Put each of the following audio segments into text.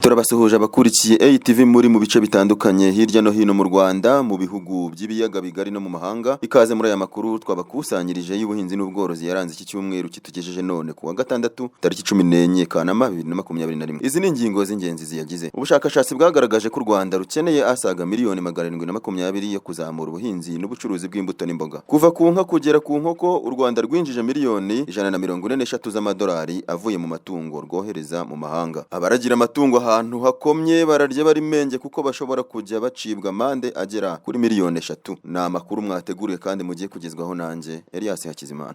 Turabasuhuje abakurikiye ATV muri mu bice bitandukanye hirya no hino mu Rwanda, mu bihugu by'ibiyaga bigari no mu mahanga. Ikaze muri aya makuru twabakusanyirije y'ubuhinzi n'ubworozi yaranze iki cyumweru kitugejeje none ku wa gatandatu tariki 14 Kanama 2021. Izi ni ingingo z'ingenzi ziyagize. Ubushakashatsi bwagaragaje ko u Rwanda rukeneye asaga miliyoni 720 yo kuzamura ubuhinzi n'ubucuruzi bw'imbuto n'imboga. Kuva ku nka kugera ku nkoko, u Rwanda rwinjije miliyoni 143 z'amadolari avuye mu matungo rwohereza mu mahanga. Abaragira amatungo ahantu hakomye bararya bari menge kuko bashobora kujya bacibwa amande agera kuri miliyoni 3. Ni amakuru mwateguriye kandi mugiye kugezwaho nanjye Elias Hakizimana.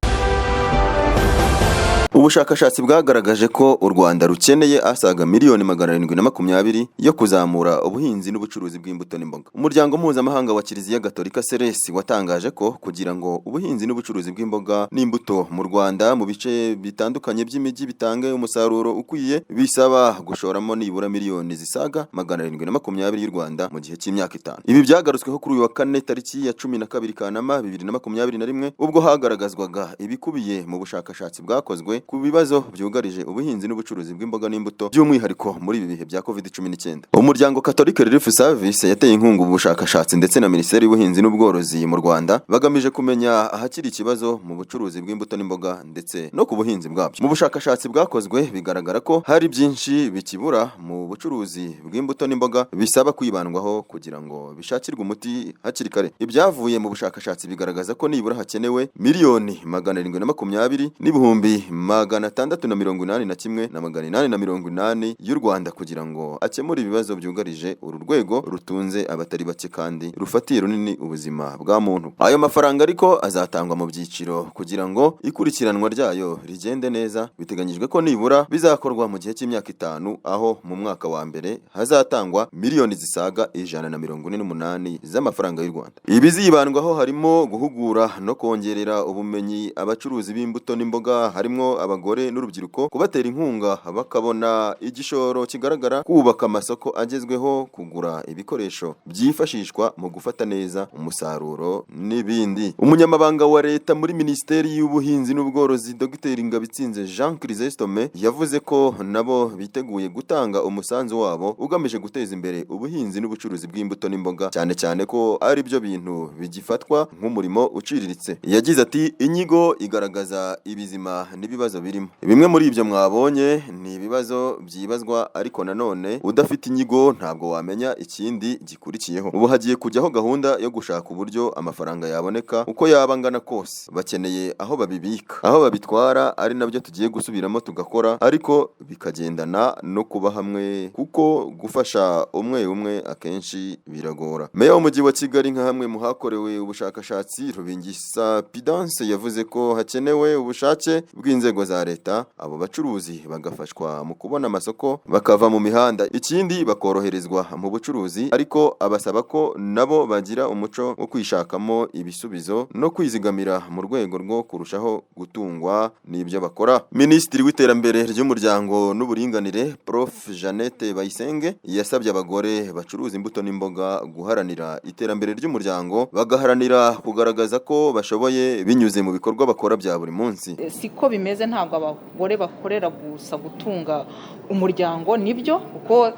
Ubushakashatsi bwagaragaje ko u Rwanda rukeneye asaga miliyoni 720 yo kuzamura ubuhinzi n'ubucuruzi bw'imbuto n'imboga. Umuryango mpuzamahanga wa Kiliziya Gatolika Ceres watangaje ko kugira ngo ubuhinzi n'ubucuruzi bw'imboga n'imbuto mu Rwanda mu bice bitandukanye by'imijyi bitange umusaruro ukwiye, bisaba gushoramo nibura miliyoni zisaga 720 y'u Rwanda mu gihe cy'imyaka 5. Ibi byagarutsweho kuri uyu wa 4 tariki ya 12 Kanama 2021 ubwo hagaragazwaga ibikubiye mu bushakashatsi bwakozwe ku bibazo byugarije ubuhinzi n'ubucuruzi bw'imboga n'imbuto by'umwihariko muri ibi bihe bya COVID-19. Umuryango Catholic Relief Service yateye inkunga ubushakashatsi ndetse na Minisiteri y'Ubuhinzi n'Ubworozi mu Rwanda bagamije kumenya ahakiri ikibazo mu bucuruzi bw'imbuto n'imboga ndetse no ku buhinzi bwabyo. Mu bushakashatsi bwakozwe bigaragara ko hari byinshi bikibura mu bucuruzi bw'imbuto n'imboga bisaba kwibandwaho kugira ngo bishakirwe umuti hakiri kare. Ibyavuye mu bushakashatsi bigaragaza ko nibura hakenewe miliyoni 720 n'ibihumbi 681 na 880 y'u Rwanda kugira ngo akemure ibibazo byugarije uru rwego rutunze abatari bake kandi rufatiye runini ubuzima bwa muntu. Ayo mafaranga ariko azatangwa mu byiciro kugira ngo ikurikiranwa ryayo rigende neza. Biteganyijwe ko nibura bizakorwa mu gihe cy'imyaka 5, aho mu mwaka wa mbere hazatangwa miliyoni zisaga 148 z'amafaranga y'u Rwanda. Ibizibandwaho harimo guhugura no kongerera ubumenyi abacuruzi b'imbuto n'imboga, harimo abagore n'urubyiruko, kubatera inkunga bakabona igishoro kigaragara, kubaka amasoko agezweho, kugura ibikoresho byifashishwa mu gufata neza umusaruro n'ibindi. Umunyamabanga wa leta muri Minisiteri y'Ubuhinzi n'Ubworozi Dr Ngabitsinze Jean Chrysostome yavuze ko nabo biteguye gutanga umusanzu wabo ugamije guteza imbere ubuhinzi n'ubucuruzi bw'imbuto n'imboga, cyane cyane ko ari byo bintu bigifatwa nk'umurimo uciriritse. Yagize ati inyigo igaragaza ibizima n'ibibazo birimo. Bimwe muri ibyo mwabonye ni ibibazo byibazwa, ariko nanone udafite inyigo ntabwo wamenya ikindi gikurikiyeho. Ubu hagiye kujyaho gahunda yo gushaka uburyo amafaranga yaboneka uko yaba angana kose. Bakeneye aho babibika, aho babitwara, ari nabyo tugiye gusubiramo tugakora, ariko bikagendana no kuba hamwe kuko gufasha umwe akenshi biragora. Meya w'umujyi wa Kigali nka hamwe mu hakorewe ubushakashatsi, Rubingisa Pidance yavuze ko hakenewe ubushake bw'inzego za leta, abo bacuruzi bagafashwa mu kubona amasoko bakava mu mihanda, ikindi bakoroherezwa mu bucuruzi, ariko abasaba ko nabo bagira umuco wo kwishakamo ibisubizo no kwizigamira mu rwego rwo kurushaho gutungwa n'ibyo bakora. Minisitiri w'Iterambere ry'Umuryango n'Uburinganire Prof Jeannette Bayisenge yasabye abagore bacuruza imbuto n'imboga guharanira iterambere ry'umuryango, bagaharanira kugaragaza ko bashoboye binyuze mu bikorwa bakora bya buri munsi. Siko bimeze, ntabwo abagore bakorera gusa gutunga umuryango, nibyo kuko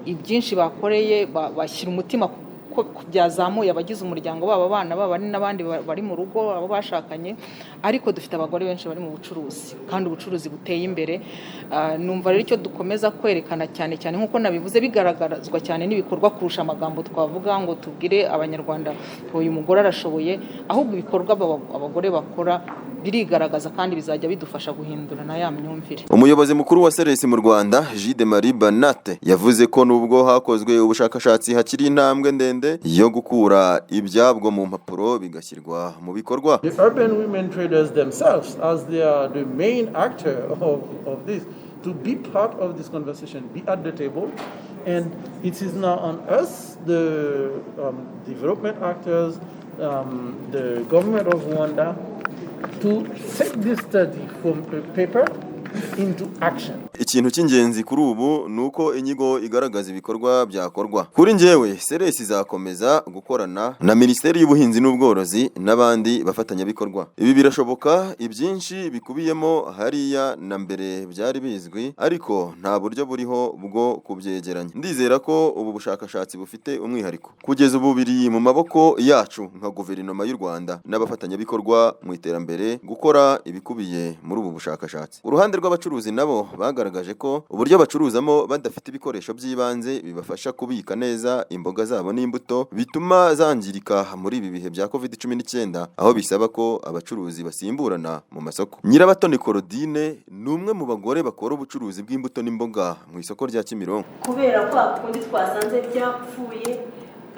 ibyinshi bakoreye bashyira umutima ko byazamuye abagize umuryango babo, abana babo n'abandi bari mu rugo, abo bashakanye, ariko dufite abagore benshi bari mu bucuruzi kandi ubucuruzi buteye imbere. Numva rero icyo dukomeza kwerekana cyane nk'uko nabivuze, bigaragazwa cyane n'ibikorwa kurusha amagambo twavuga ngo tubwire abanyarwanda uyu mugore arashoboye, ahubwo ibikorwa abagore bakora birigaragaza kandi bizajya bidufasha guhindurana ya myumvire. Umuyobozi mukuru wa Ceres mu Rwanda Gide Marie Banate yavuze ko nubwo hakozwe ubushakashatsi hakiri intambwe ndende yo gukura ibyabwo mu mpapuro bigashyirwa mu bikorwa. The urban women traders themselves, as they are the main actor of this, to be part of this conversation, be at the table, and it is now on us, the development actors, the government of Rwanda, to take this study from paper into action. Ikintu cy'ingenzi kuri ubu nuko inyigo igaragaza ibikorwa byakorwa. Kuri njyewe Ceres izakomeza gukorana na Minisiteri y'Ubuhinzi n'Ubworozi n'abandi bafatanyabikorwa. Ibi birashoboka, ibyinshi bikubiyemo hariya na mbere byari bizwi, ariko nta buryo buriho bwo kubyegeranya. Ndizera ko ubu bushakashatsi bufite umwihariko. Kugeza ubu biri mu maboko yacu nka guverinoma y'u Rwanda n'abafatanyabikorwa mu iterambere gukora ibikubiye muri ubu bushakashatsi. Uruhande rw'abacuruzi nabo bagaragaje ko uburyo bacuruzamo badafite ibikoresho by'ibanze bibafasha kubika neza imboga zabo n'imbuto bituma zangirika muri ibi bihe bya COVID-19, aho bisaba ko abacuruzi basimburana mu masoko. Nyirabatoni Claudine ni umwe mu bagore bakora ubucuruzi bw'imbuto n'imboga mu isoko rya Kimironko. Kubera ko akundi twasanze byapfuye,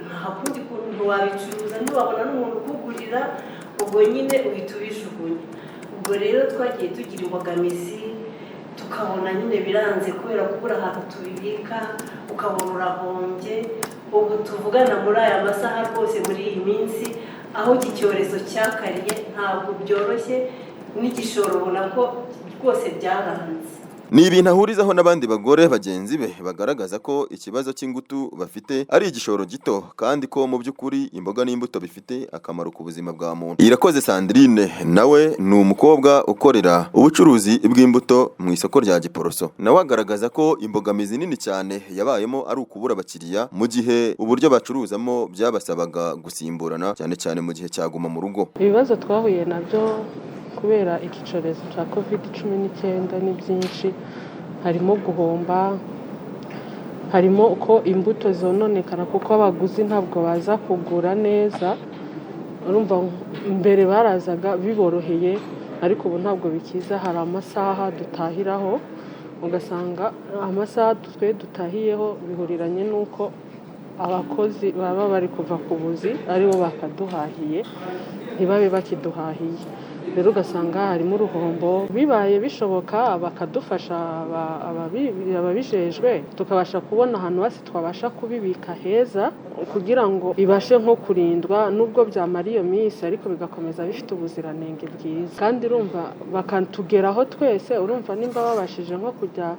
nta kundi kuntu wabicuruza, ntiwabona n'umuntu ukugurira, ubwo nyine uhita ubijugunya. Ubwo rero twagiye tugira imbogamizi, tukabona nyine biranze kubera kubura ahantu tubibika, ukabona urahombye. Ubu tuvugana muri aya masaha rwose muri iyi minsi, aho iki cyorezo cyakariye ntabwo byoroshye, n'igishoro ubona ko rwose byaranze. Ni ibintu ahurizaho n'abandi bagore bagenzi be bagaragaza ko ikibazo cy'ingutu bafite ari igishoro gito, kandi ko mu by'ukuri imboga n'imbuto bifite akamaro ku buzima bwa muntu. Irakoze Sandrine nawe ni umukobwa ukorera ubucuruzi bw'imbuto mu isoko rya Giporoso. Nawe agaragaza ko imbogamizi nini cyane yabayemo ari ukubura abakiriya mu gihe uburyo bacuruzamo byabasabaga gusimburana, cyane cyane mu gihe cyaguma mu rugo. Ibibazo twahuye nabyo kubera iki cyorezo cya COVID-19 ni byinshi, harimo guhomba, harimo uko imbuto zononekara kuko abaguzi ntabwo baza kugura neza. Urumva mbere barazaga biboroheye, ariko ubu ntabwo bikiza. Hari amasaha dutahiraho, ugasanga amasaha twe dutahiyeho bihuriranye n'uko abakozi baba bari kuva ku buzi aribo bakaduhahiye, ntibabe bakiduhahiye. Rero ugasanga harimo uruhombo. Bibaye bishoboka bakadufasha ababijejwe, tukabasha kubona ahantu hasi twabasha kubibika heza kugira ngo ibashe nko kurindwa, nubwo byamara iyo minsi ariko bigakomeza bifite ubuziranenge bwiza. Kandi urumva bakatugeraho twese, urumva nimba babashije nko kujya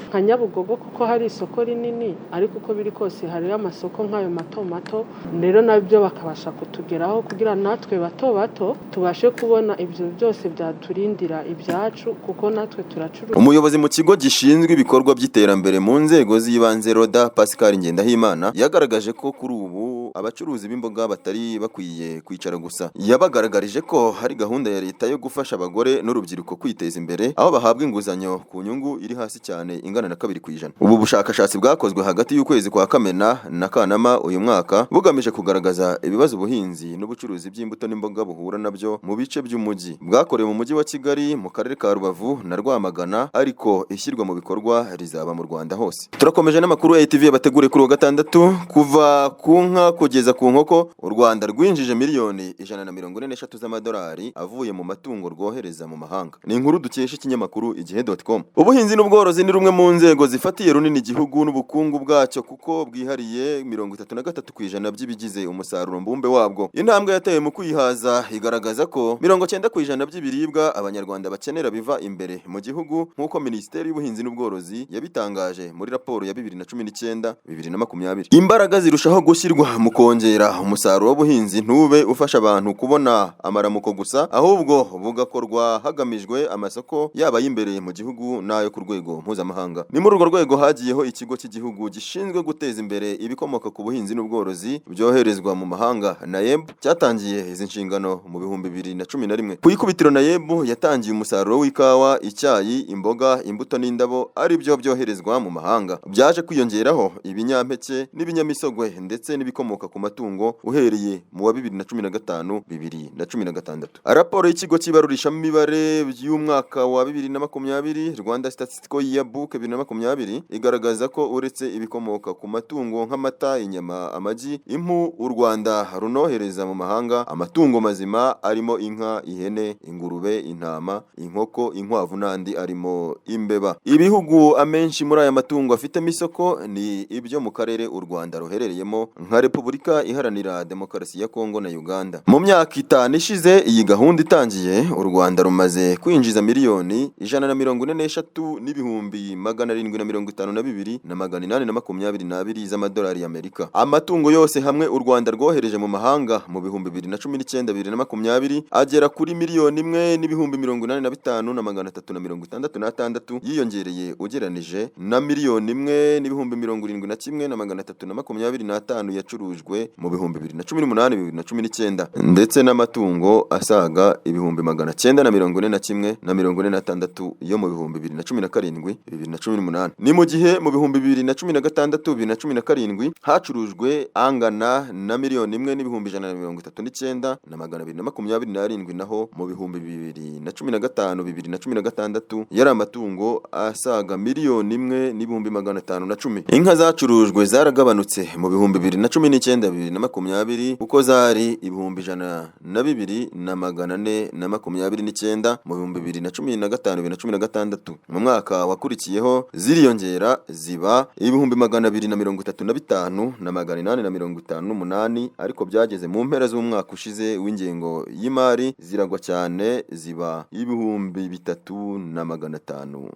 nka Nyabugogo kuko hari isoko rinini, ariko uko biri kose hariyo amasoko nk'ayo mato mato, rero nabyo bakabasha kutugeraho kugira natwe bato bato tubashe kubona ibyo byose byaturindira ibyacu, kuko natwe turacuruza. Umuyobozi mu kigo gishinzwe ibikorwa by'iterambere mu nzego z'ibanze Roda Pascal Ngendahimana yagaragaje ko kuri ubu abacuruzi b'imboga batari bakwiye kwicara gusa. Yabagaragarije ko hari gahunda ya leta yo gufasha abagore n'urubyiruko kwiteza imbere, aho bahabwa inguzanyo ku nyungu iri hasi cyane ingana na 2%. Ubu bushakashatsi bwakozwe hagati y'ukwezi kwa Kamena na Kanama uyu mwaka bugamije kugaragaza ibibazo ubuhinzi n'ubucuruzi by'imbuto n'imboga buhura nabyo mu bice by'umujyi. Bwakorewe mu mujyi wa Kigali, mu karere ka Rubavu na Rwamagana, ariko ishyirwa mu bikorwa rizaba mu Rwanda hose. Turakomeje n'amakuru ya ITV yabateguriye kuri wa gatandatu. Kuva ku nka kugeza ku nkoko, u Rwanda rwinjije miliyoni 143 z'amadolari avuye mu matungo rwohereza mu mahanga. Ni inkuru dukesha ikinyamakuru igihe.com. Ubuhinzi n'ubworozi ni rumwe mu nzego zifatiye runini igihugu n'ubukungu bwacyo, kuko bwihariye 33% by'ibigize umusaruro mbumbe wabwo. Intambwe yatewe mu kwihaza igaragaza ko 90% by'ibiribwa abanyarwanda bakenera biva imbere mu gihugu, nk'uko Minisiteri y'Ubuhinzi n'Ubworozi yabitangaje muri raporo ya 2019-2020. Imbaraga zirushaho gushyirwa mu kongera umusaruro w'ubuhinzi ntube ufasha abantu kubona amaramuko gusa, ahubwo bugakorwa hagamijwe amasoko yaba y'imbere mu gihugu n'ayo ku rwego mpuzamahanga. Ni muri urwo rwego hagiyeho ikigo cy'igihugu gishinzwe guteza imbere ibikomoka ku buhinzi n'ubworozi byoherezwa mu mahanga, NAEB, cyatangiye izi nshingano mu 2011. Ku ikubitiro NAEB yatangiye umusaruro w'ikawa, icyayi, imboga, imbuto n'indabo ari byo byoherezwa mu mahanga. Byaje kwiyongeraho ibinyampeke n'ibinyamisogwe ndetse n'ibikomoka ku matungo uhereye mu wa 2015-2016. Raporo y'ikigo cy'ibarurishamibare y'umwaka wa 2020 Rwanda Statistical Yearbook 2020 igaragaza ko uretse ibikomoka ku matungo nk'amata, inyama, amagi, impu, u Rwanda runohereza mu mahanga amatungo mazima arimo inka, ihene, ingurube, intama, inkoko, inkwavu n'andi arimo imbeba. Ibihugu amenshi muri aya matungo afitemo isoko ni ibyo mu karere u Rwanda ruherereyemo nka Repubulika Repubulika Iharanira Demokarasi ya Kongo na Uganda. Mu myaka 5 ishize iyi gahunda itangiye, u Rwanda rumaze kwinjiza miliyoni 143,752,822 z'amadolari y'Amerika. Amatungo yose hamwe u Rwanda rwohereje mu mahanga mu bihumbi 2019-2020 agera kuri miliyoni 1,085,366 yiyongereye ugeranije na miliyoni 1,071,325 yacurujwe mu bihumbi 2018-2019 ndetse n'amatungo asaga ibihumbi 941,046 yo mu bihumbi 2017-2018. Ni mu gihe mu bihumbi 2016-2017 hacurujwe angana na miliyoni 1,139,227 naho mu bihumbi 2015-2016 yari amatungo asaga miliyoni 1,510. Inka zacurujwe zaragabanutse mu bihumbi 2019-2020 kuko zari ibihumbi 102,429 mu bihumbi 2015-2016. Mu mwaka wakurikiyeho ziriyongera ziba ibihumbi 235,858 ariko byageze mu mpera z'umwaka ushize w'ingengo y'imari ziragwa cyane ziba ibihumbi 3,506.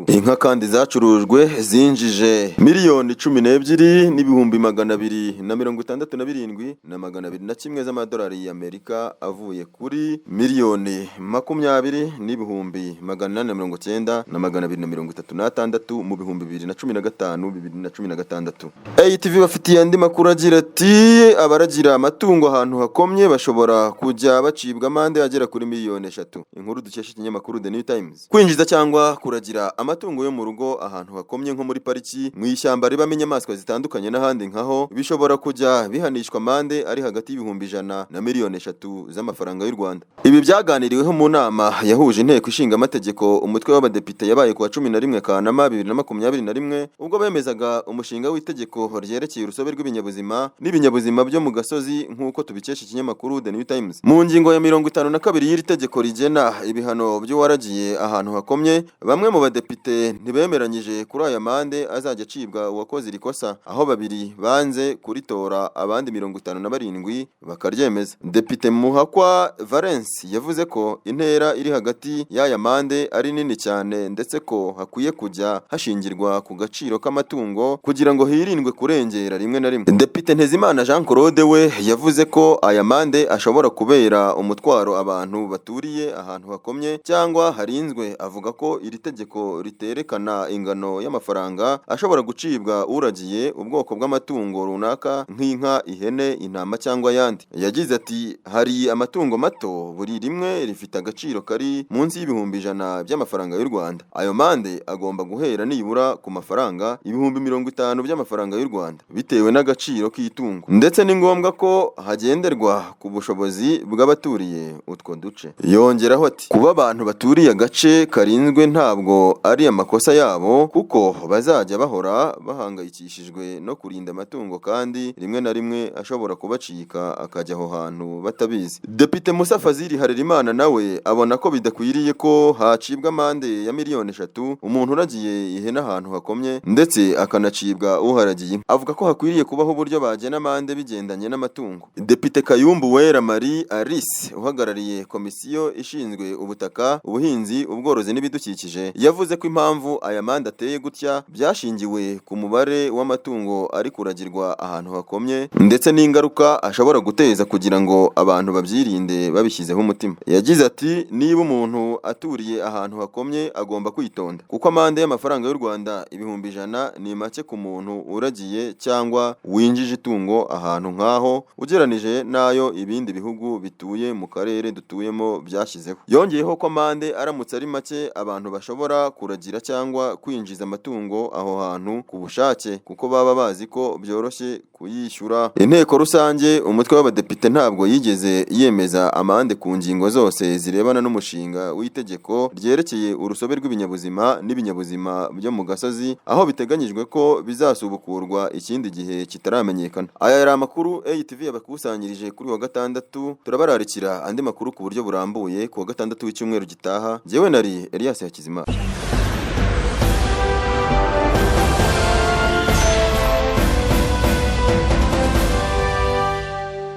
Inka kandi zacurujwe zinjije miliyoni 12,267,201 z'amadolari y'Amerika avuye kuri miliyoni 20,890,236 mu bihumbi 2015-2016. ATV bafitiye andi makuru agira ati abaragira amatungo ahantu hakomye bashobora kujya bacibwa amande agera kuri miliyoni 3. Inkuru dukesha ikinyamakuru The New Times. Kwinjiza cyangwa kuragira amatungo yo mu rugo ahantu hakomye nko muri pariki, mu ishyamba ribamo inyamaswa zitandukanye n'ahandi nkaho bishobora kujya bihanishwa amande ari hagati y'ibihumbi 100 na miliyoni 3 z'amafaranga y'u Rwanda. Ibi byaganiriweho mu nama yahuje inteko ishinga amategeko umutwe w'abadepite yabaye ku wa 11 Kanama 2021 ubwo bemezaga umushinga w'itegeko ryerekeye urusobe rw'ibinyabuzima n'ibinyabuzima byo mu gasozi nk'uko tubikesha ikinyamakuru The New Times. Mu ngingo ya 52 y'iri tegeko rigena ibihano by'uwaragiye ahantu hakomye, bamwe mu badepite ntibemeranyije kuri aya mande azajya acibwa uwakoze iri kosa, aho babiri banze kuritora abandi 57 bakaryemeza. Depite Muhakwa Valence yavuze ko intera iri hagati y'aya mande ari nini cyane ndetse ko hakwiye kujya hashingirwa ku gaciro k'amatungo kugira ngo hirindwe kurengera rimwe na rimwe. Depite Ntezimana Jean Claude we yavuze ko aya mande ashobora kubera umutwaro abantu baturiye ahantu hakomye cyangwa harinzwe. Avuga ko iri tegeko riterekana ingano y'amafaranga ashobora gucibwa uragiye ubwoko bw'amatungo runaka nk'inka, ihene, intama cyangwa yandi. Yagize ati hari amatungo mato buri rimwe rifite agaciro kari munsi y'ibihumbi 100 by'amafaranga y'u Rwanda. Ayo mande agomba guhera nibura ku mafaranga ibihumbi 50 by'amafaranga y'u Rwanda bitewe n'agaciro k'itungo, ndetse ni ngombwa ko hagenderwa ku bushobozi bw'abaturiye utwo duce. Yongeraho ati kuba abantu baturiye agace karinzwe ntabwo ari amakosa yabo kuko bazajya bahora bahangayikishijwe no kurinda amatungo kandi rimwe na rimwe ashobora kubacika akajya aho hantu batabizi. Depite Musa Fazili Harerimana nawe abona ko bidakwiriye ko hacibwa amande ya miliyoni 3 umuntu uragiye ihene ahantu hakomye ndetse akanacibwa uharagiye. Avuga ko hakwiriye kubaho uburyo bagena amande bigendanye n'amatungo. Depite Kayumbu Wera Marie Alice uhagarariye komisiyo ishinzwe ubutaka, ubuhinzi, ubworozi n'ibidukikije yavuze ko impamvu aya mande ateye gutya byashingiwe ku mubare w'amatungo ari kuragirwa ahantu hakomye ndetse n'ingaruka ashobora guteza kugira ngo abantu babyirinde babishyizeho umutima. Yagize ati niba umuntu aturiye ahantu hakomye agomba kwitonda kuko amande y'amafaranga y'u Rwanda ibihumbi 100 ni make ku muntu uragiye cyangwa winjije itungo ahantu nkaho ugeranije nayo ibindi bihugu bituye mu karere dutuyemo byashyizeho. Yongeyeho ko amande aramutse ari make abantu bashobora kuragira cyangwa kwinjiza amatungo aho hantu ku bushake kuko baba bazi ko byoroshye kuyishyura. Inteko rusange umutwe w'abadepite ntabwo yigeze yemeza amande ku ngingo zose zirebana n'umushinga w'itegeko ryerekeye urusobe rw'ibinyabuzima n'ibinyabuzima byo mu gasozi, aho biteganyijwe ko bizasubukurwa ikindi gihe kitaramenyekana. Aya yari amakuru ATV yabakusanyirije kuri wa gatandatu. Turabararikira andi makuru ku buryo burambuye ku wa gatandatu w'icyumweru gitaha. Jewe nari Elias Hakizimana.